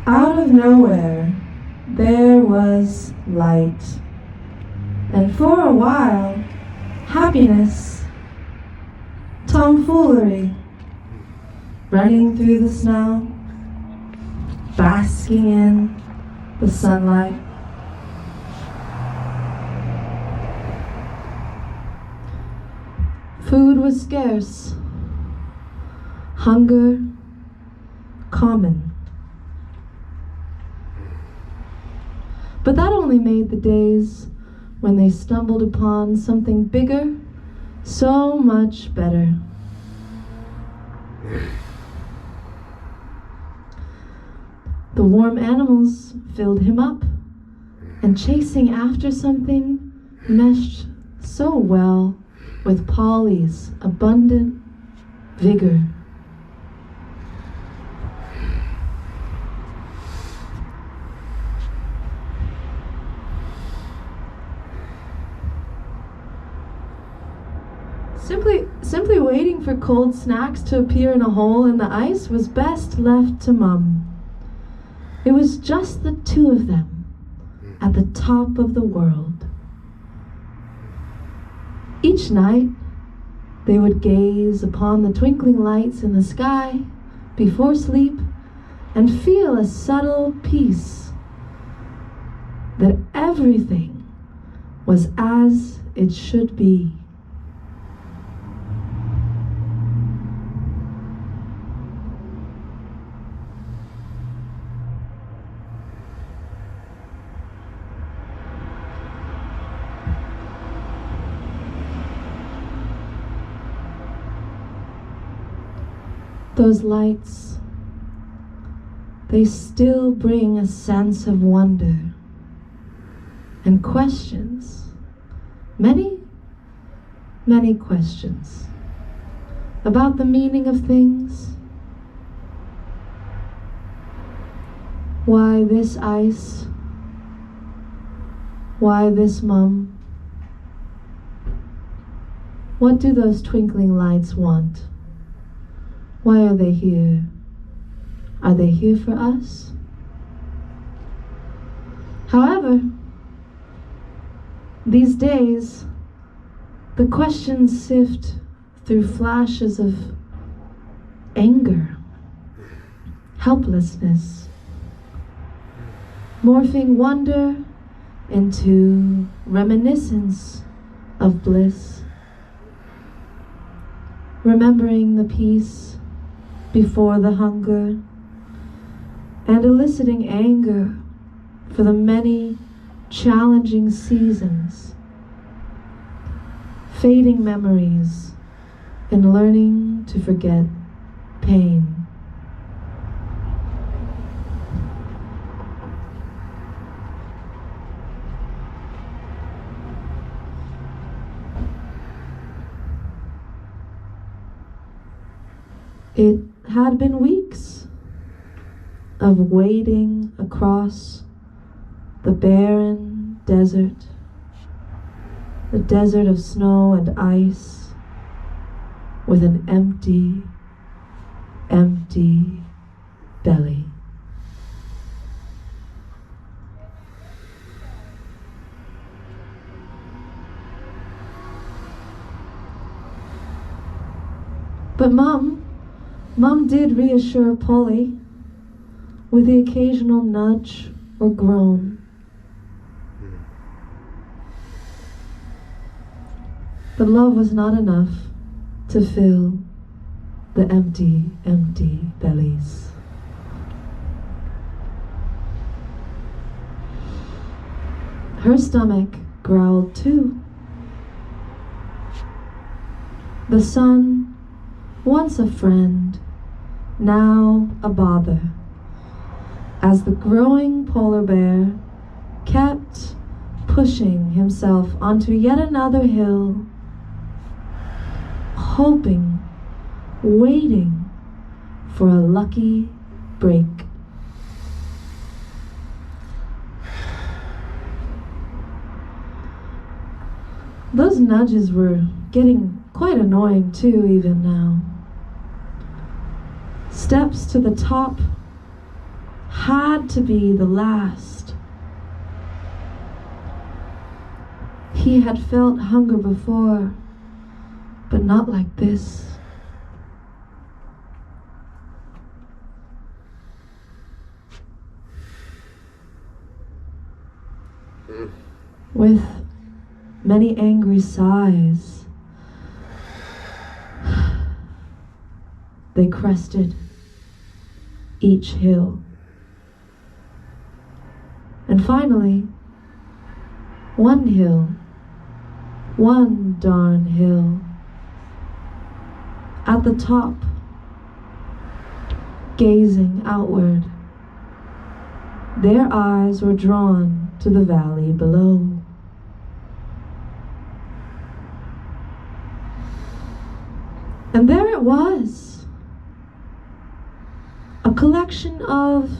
Out of nowhere, there was light. And for a while, happiness, tomfoolery, running through the snow, basking in the sunlight. Food was scarce, hunger common. But that only made the days when they stumbled upon something bigger so much better. The warm animals filled him up, and chasing after something meshed so well with Polly's abundant vigor. Simply waiting for cold snacks to appear in a hole in the ice was best left to Mum. It was just the two of them at the top of the world. Each night, they would gaze upon the twinkling lights in the sky before sleep and feel a subtle peace that everything was as it should be. Those lights, they still bring a sense of wonder and questions, many, many questions about the meaning of things. Why this ice? Why this Mum? What do those twinkling lights want? Why are they here? Are they here for us? However, these days, the questions sift through flashes of anger, helplessness, morphing wonder into reminiscence of bliss, remembering the peace before the hunger, and eliciting anger for the many challenging seasons, fading memories, and learning to forget pain. It had been weeks of wading across the barren desert, the desert of snow and ice, with an empty, empty belly. But Mum did reassure Polly with the occasional nudge or groan. But love was not enough to fill the empty, empty bellies. Her stomach growled too. The sun, once a friend, now a bother, as the growing polar bear kept pushing himself onto yet another hill, hoping, waiting for a lucky break. Those nudges were getting quite annoying too, even now. Steps to the top, had to be the last. He had felt hunger before, but not like this. With many angry sighs, they crested each hill. And finally, one hill, one darn hill, at the top, gazing outward, their eyes were drawn to the valley below. And there it was, a collection of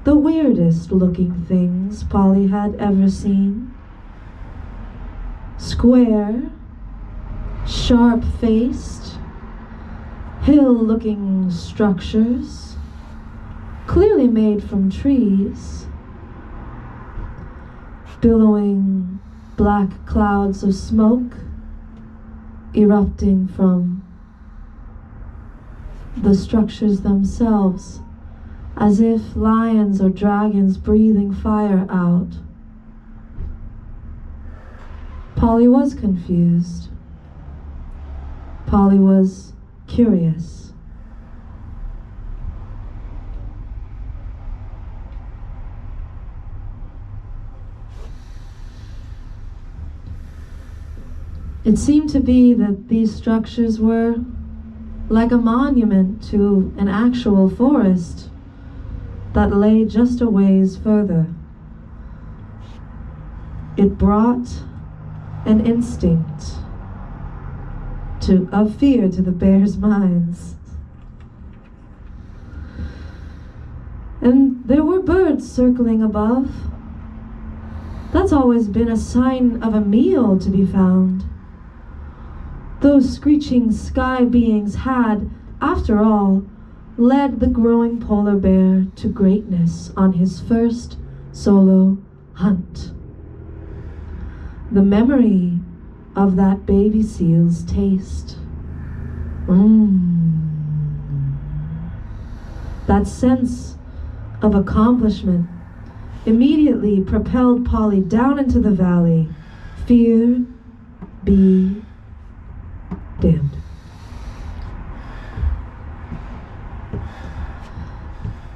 the weirdest looking things Polly had ever seen. Square, sharp-faced, hill-looking structures, clearly made from trees, billowing black clouds of smoke erupting from the structures themselves, as if lions or dragons breathing fire out. Polly was confused. Polly was curious. It seemed to be that these structures were like a monument to an actual forest that lay just a ways further. It brought an instinct of fear to the bears' minds. And there were birds circling above. That's always been a sign of a meal to be found. Those screeching sky beings had, after all, led the growing polar bear to greatness on his first solo hunt. The memory of that baby seal's taste. That sense of accomplishment immediately propelled Polly down into the valley. Fear be damned.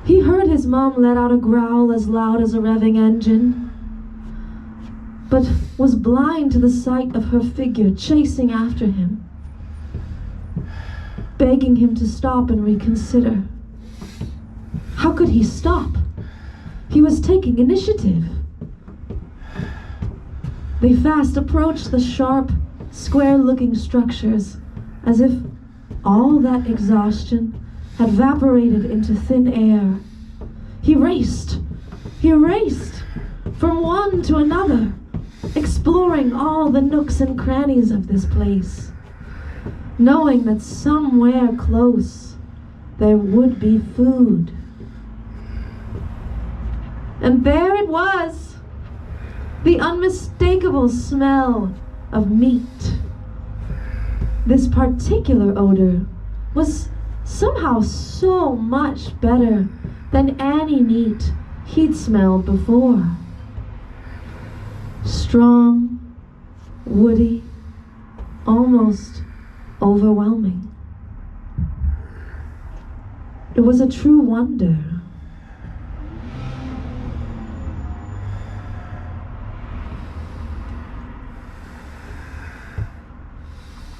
He heard his mom let out a growl as loud as a revving engine, but was blind to the sight of her figure chasing after him, begging him to stop and reconsider. How could he stop? He was taking initiative. They fast approached the sharp, square-looking structures, as if all that exhaustion had evaporated into thin air. He raced from one to another, exploring all the nooks and crannies of this place, knowing that somewhere close there would be food. And there it was, the unmistakable smell of meat. This particular odor was somehow so much better than any meat he'd smelled before. Strong, woody, almost overwhelming. It was a true wonder.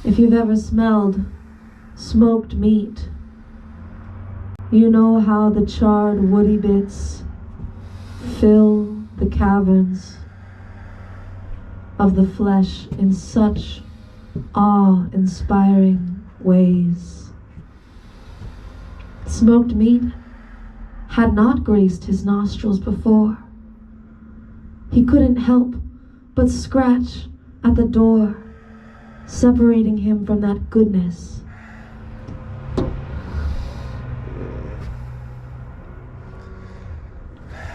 If you've ever smelled smoked meat, you know how the charred woody bits fill the caverns of the flesh in such awe-inspiring ways. Smoked meat had not graced his nostrils before. He couldn't help but scratch at the door, separating him from that goodness.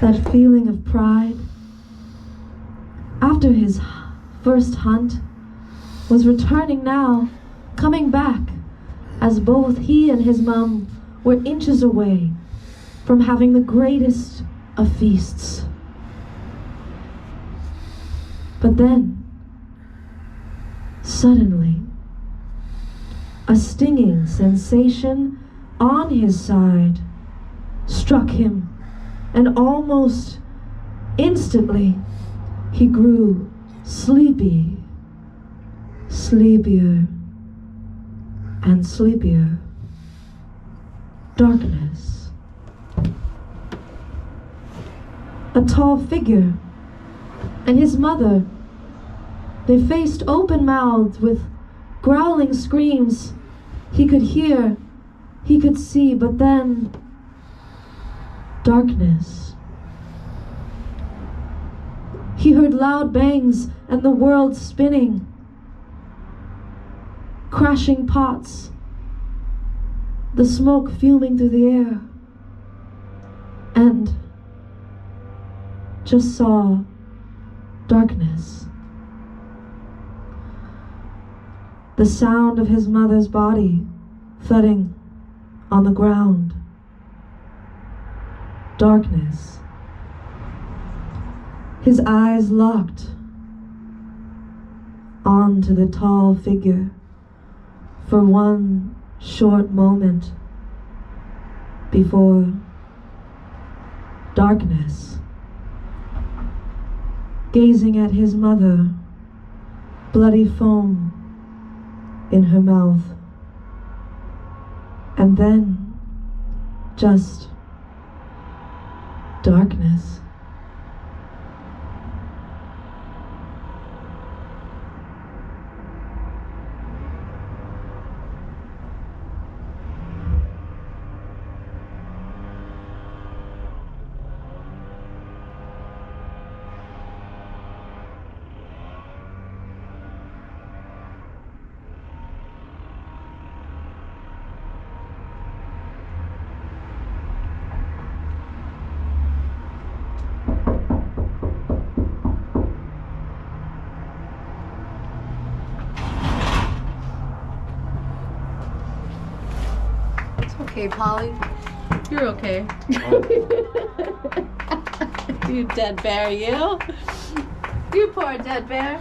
that feeling of pride after his first hunt was returning now, coming back, as both he and his mum were inches away from having the greatest of feasts. But then, suddenly, a stinging sensation on his side struck him, and almost instantly he grew sleepy, sleepier, and sleepier. Darkness. A tall figure and his mother, they faced open-mouthed with growling screams. He could hear, he could see, but then darkness. He heard loud bangs and the world spinning, crashing pots, the smoke fuming through the air, and just saw darkness. The sound of his mother's body thudding on the ground. Darkness. His eyes locked onto the tall figure for one short moment before darkness. Gazing at his mother, bloody foam in her mouth. And then just darkness. Okay, Polly. You're okay. You dead bear, you. You poor dead bear.